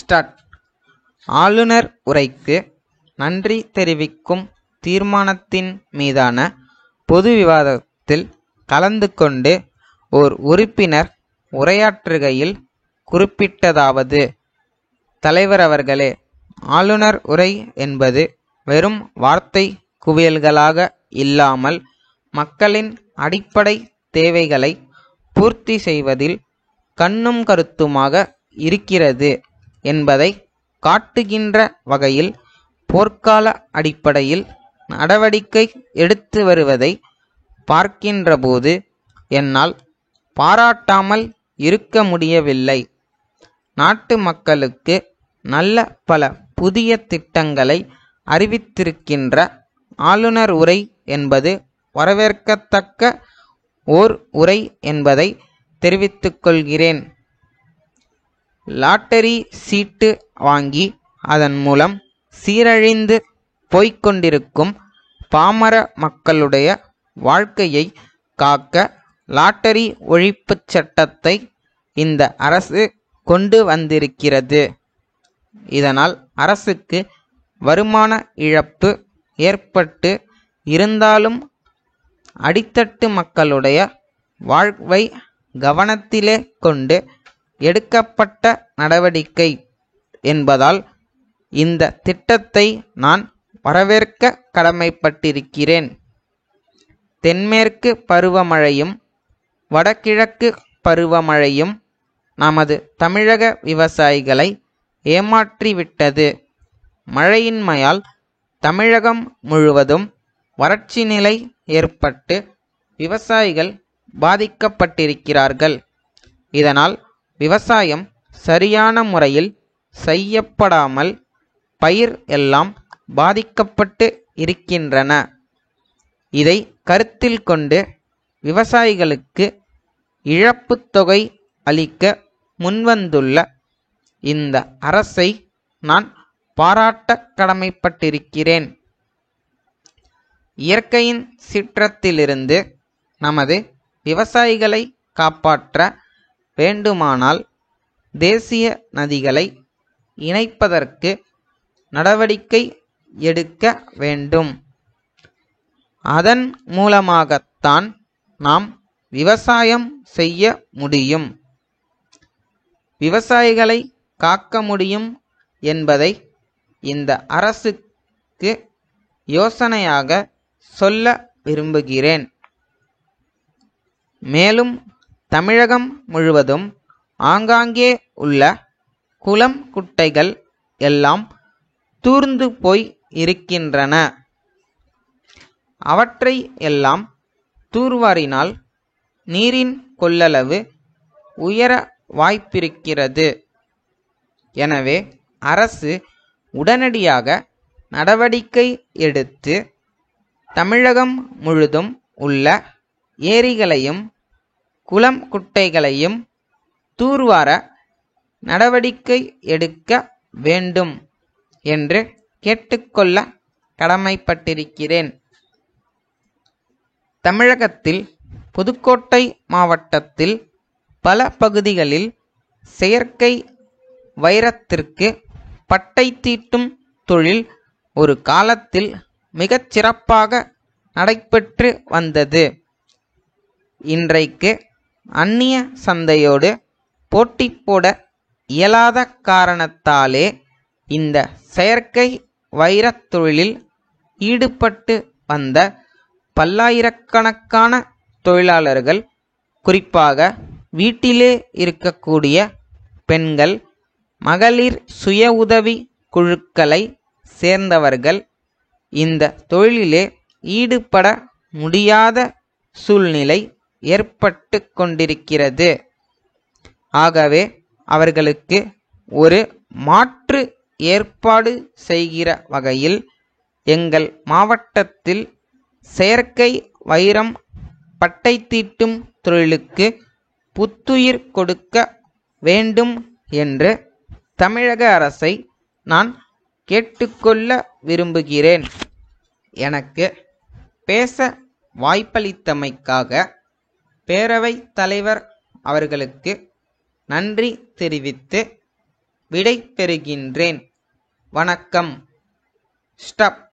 Start. ஆளுநர் உரைக்கு நன்றி தெரிவிக்கும் தீர்மானத்தின் மீதான பொது விவாதத்தில் கலந்து கொண்டு ஓர் உறுப்பினர் உரையாற்றுகையில் குறிப்பிட்டதாவது: தலைவர் அவர்களே, ஆளுநர் உரை என்பது வெறும் வார்த்தை குவியல்களாக இல்லாமல் மக்களின் அடிப்படை தேவைகளை பூர்த்தி செய்வதில் கண்ணும் கருத்துமாக இருக்கிறது என்பதை காட்டுகின்ற வகையில் போர்க்கால அடிப்படையில் நடவடிக்கை எடுத்து வருவதை பார்க்கின்றபோது என்னால் பாராட்டாமல் இருக்க முடியவில்லை. நாட்டு மக்களுக்கு நல்ல பல புதிய திட்டங்களை அறிவித்திருக்கின்ற ஆளுநர் உரை என்பது வரவேற்கத்தக்க ஓர் உரை என்பதை தெரிவித்துக் கொள்கிறேன். லாட்டரி சீட்டு வாங்கி அதன் மூலம் சீரழிந்து போய்கொண்டிருக்கும் பாமர மக்களுடைய வாழ்க்கையை காக்க லாட்டரி ஒழிப்புச் சட்டத்தை இந்த அரசு கொண்டு வந்திருக்கிறது. இதனால் அரசுக்கு வருமான இழப்பு ஏற்பட்டு இருந்தாலும் அடித்தட்டு மக்களுடைய வாழ்வை கவனத்திலே கொண்டு எடுக்கப்பட்ட நடவடிக்கை என்பதால் இந்த திட்டத்தை நான் வரவேற்க கடமைப்பட்டிருக்கிறேன். தென்மேற்கு பருவமழையும் வடகிழக்கு பருவமழையும் நமது தமிழக விவசாயிகளை ஏமாற்றிவிட்டது. மழையின்மையால் தமிழகம் முழுவதும் வறட்சி நிலை ஏற்பட்டு விவசாயிகள் பாதிக்கப்பட்டிருக்கிறார்கள். இதனால் விவசாயம் சரியான முறையில் செய்யப்படாமல் பயிர் எல்லாம் பாதிக்கப்பட்டு இருக்கின்றன. இதை கருத்தில் கொண்டு விவசாயிகளுக்கு இழப்புத் தொகை அளிக்க முன்வந்துள்ள இந்த அரசை நான் பாராட்ட கடமைப்பட்டிருக்கிறேன். இயற்கையின் சீற்றத்திலிருந்து நமது விவசாயிகளை காப்பாற்ற வேண்டுமானால் தேசிய நதிகளை இணைப்பதற்கு நடவடிக்கை எடுக்க வேண்டும். அதன் மூலமாகத்தான் நாம் விவசாயம் செய்ய முடியும், விவசாயிகளை காக்க முடியும் என்பதை இந்த அரசுக்கு யோசனையாக சொல்ல விரும்புகிறேன். மேலும் தமிழகம் முழுவதும் ஆங்காங்கே உள்ள குளம் குட்டைகள் எல்லாம் தூர்ந்து போய் இருக்கின்றன. அவற்றை எல்லாம் தூர்வாரினால் நீரின் கொள்ளளவு உயர வாய்ப்பிருக்கிறது. எனவே அரசு உடனடியாக நடவடிக்கை எடுத்து தமிழகம் முழுதும் உள்ள ஏரிகளையும் குளம் குட்டைகளையும் தூர்வார நடவடிக்கை எடுக்க வேண்டும் என்று கேட்டுக்கொள்ள கடமைப்பட்டிருக்கிறேன். தமிழகத்தில் புதுக்கோட்டை மாவட்டத்தில் பல பகுதிகளில் செயற்கை வைரத்திற்கு பட்டை தீட்டும் தொழில் ஒரு காலத்தில் மிகச் சிறப்பாக நடைபெற்று வந்தது. இன்றைக்கு அந்நிய சந்தையோடு போட்டி போட இயலாத காரணத்தாலே இந்த செயற்கை வைரத் தொழிலில் ஈடுபட்டு வந்த பல்லாயிரக்கணக்கான தொழிலாளர்கள், குறிப்பாக வீட்டிலே இருக்கக்கூடிய பெண்கள், மகளிர் சுய உதவி குழுக்களை சேர்ந்தவர்கள் இந்த தொழிலிலே ஈடுபட முடியாத சூழ்நிலை ஏற்பட்டு கொண்டிருக்கிறது. ஆகவே அவர்களுக்கு ஒரு மாற்று ஏற்பாடு செய்கிற வகையில் எங்கள் மாவட்டத்தில் செயற்கை வைரம் பட்டை தீட்டும் தொழிலுக்கு புத்துயிர் கொடுக்க வேண்டும் என்று தமிழக அரசை நான் கேட்டுக்கொள்ள விரும்புகிறேன். எனக்கு பேச வாய்ப்பளித்தமைக்காக பேரவைத் தலைவர் அவர்களுக்கு நன்றி தெரிவித்து விடை பெறுகின்றேன். வணக்கம். ஸ்டப்.